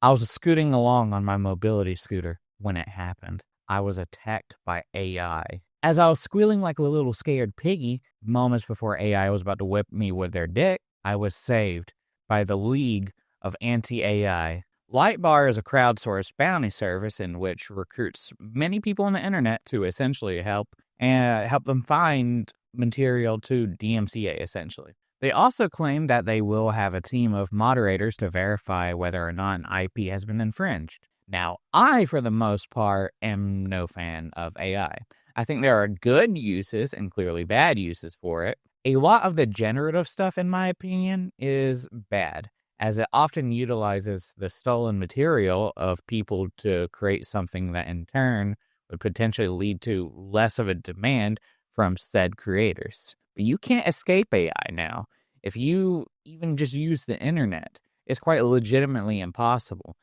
I was scooting along on my mobility scooter when it happened. I was attacked by AI. As I was squealing like a little scared piggy, moments before AI was about to whip me with their dick, I was saved by the League of Anti-AI. LightBar is a crowdsourced bounty service in which recruits many people on the internet to essentially help them find material to DMCA, essentially. They also claim that they will have a team of moderators to verify whether or not an IP has been infringed. Now, I, for the most part, am no fan of AI. I think there are good uses and clearly bad uses for it. A lot of the generative stuff, in my opinion, is bad, as it often utilizes the stolen material of people to create something that in turn would potentially lead to less of a demand from said creators. But you can't escape AI now. If you even just use the internet, it's quite legitimately impossible.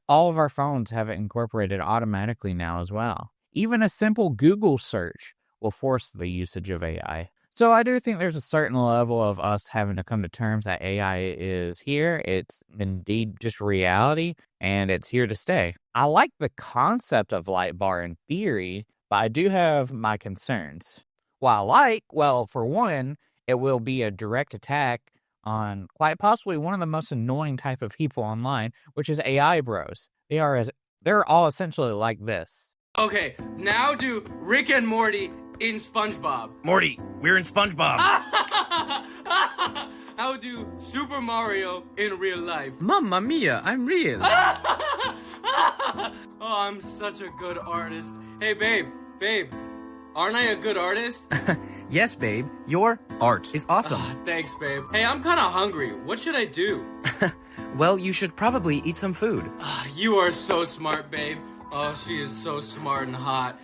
All of our phones have it incorporated automatically now as well. Even a simple Google search will force the usage of AI. So I do think there's a certain level of us having to come to terms that AI is here. It's indeed just reality, and it's here to stay. I like the concept of LightBar in theory, but I do have my concerns. For one, it will be a direct attack on quite possibly one of the most annoying type of people online, which is AI bros. They're all essentially like this. Okay, now do Rick and Morty in SpongeBob. Morty, we're in SpongeBob. How do Super Mario in real life? Mamma mia, I'm real. Oh, I'm such a good artist. Hey, babe, aren't I a good artist? Yes, babe, your art is awesome. Thanks, babe. Hey, I'm kind of hungry. What should I do? Well, you should probably eat some food. You are so smart, babe. Oh, she is so smart and hot.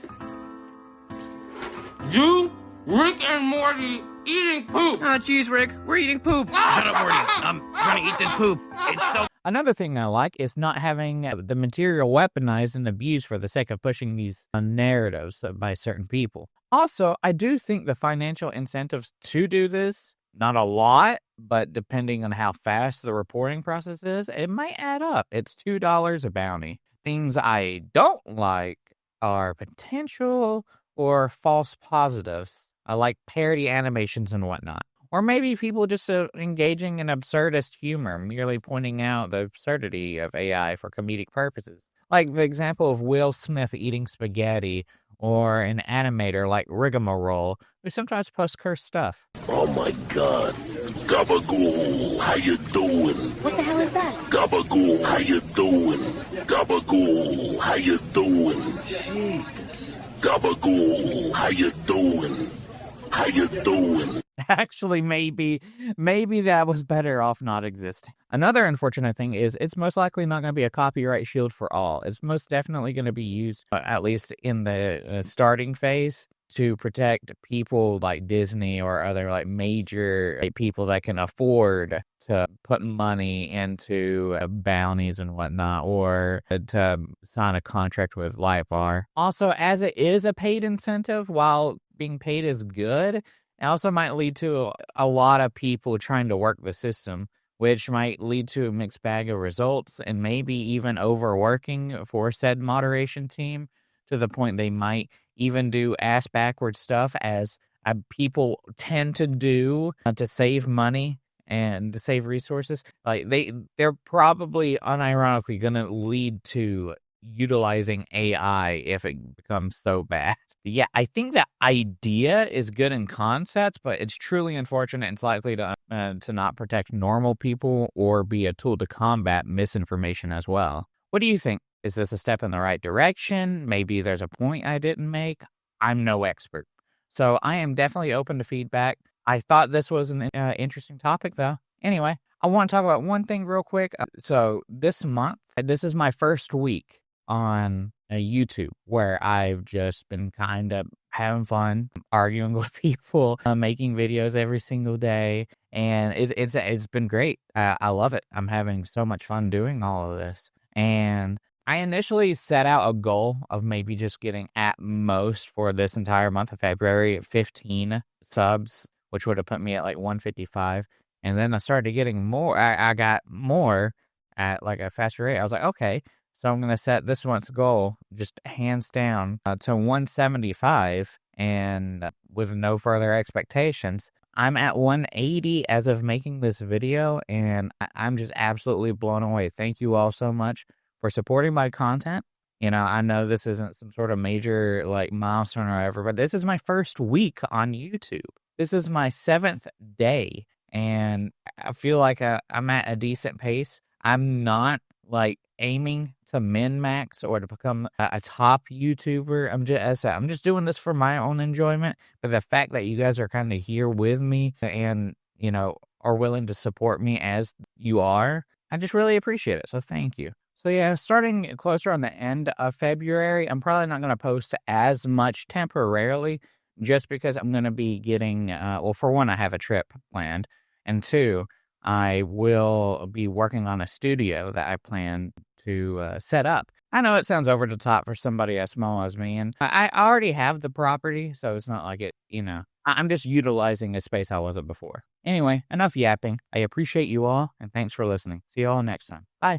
You, Rick and Morty, eating poop. Geez, Rick, we're eating poop. Shut up, Morty. I'm trying to eat this poop. It's so... Another thing I like is not having the material weaponized and abused for the sake of pushing these narratives by certain people. Also, I do think the financial incentives to do this, not a lot, but depending on how fast the reporting process is, it might add up. It's $2 a bounty. Things I don't like are potential or false positives. I like parody animations and whatnot. Or maybe people just engaging in absurdist humor, merely pointing out the absurdity of AI for comedic purposes. Like the example of Will Smith eating spaghetti, or an animator like Rigmarole, who sometimes posts cursed stuff. Oh my god. Gabagool, how you doing? What the hell is that? Gabagool, how you doing? Gabagool, how you doing? Jeez. Gabagool, how you doing? How you doing? Actually, maybe that was better off not existing. Another unfortunate thing is it's most likely not going to be a copyright shield for all. It's most definitely going to be used, at least in the starting phase, to protect people like Disney or other like major people that can afford to put money into bounties and whatnot, or to sign a contract with LightBar. Also, as it is a paid incentive, while being paid is good, it also might lead to a lot of people trying to work the system, which might lead to a mixed bag of results and maybe even overworking for said moderation team to the point they might even do ass-backward stuff, as people tend to do to save money and to save resources. Like they're probably unironically going to lead to utilizing AI if it becomes so bad. Yeah, I think the idea is good in concept, but it's truly unfortunate. It's likely to not protect normal people or be a tool to combat misinformation as well. What do you think? Is this a step in the right direction? Maybe there's a point I didn't make. I'm no expert, so I am definitely open to feedback. I thought this was an interesting topic, though. Anyway, I want to talk about one thing real quick. So this month, this is my first week on YouTube, where I've just been kind of having fun, arguing with people, making videos every single day, and it's been great. I love it. I'm having so much fun doing all of this, and I initially set out a goal of maybe just getting at most for this entire month of February 15 subs, which would have put me at like 155, and then I started getting more. I got more at like a faster rate. I was like, okay, so I'm going to set this month's goal just hands down to 175 and with no further expectations. I'm at 180 as of making this video, and I'm just absolutely blown away. Thank you all so much for supporting my content. You know, I know this isn't some sort of major like milestone or whatever, but this is my first week on YouTube. This is my 7th day, and I feel like I'm at a decent pace. I'm not like aiming to min-max or to become a top YouTuber. I'm just doing this for my own enjoyment. But the fact that you guys are kind of here with me and, you know, are willing to support me as you are, I just really appreciate it. So thank you. So yeah, starting closer on the end of February, I'm probably not going to post as much temporarily just because I'm going to be getting, well, for one, I have a trip planned. And two, I will be working on a studio that I plan to set up. I know it sounds over the top for somebody as small as me, and I already have the property, so it's not like it, you know, I'm just utilizing a space I wasn't before. Anyway, enough yapping. I appreciate you all, and thanks for listening. See you all next time. Bye.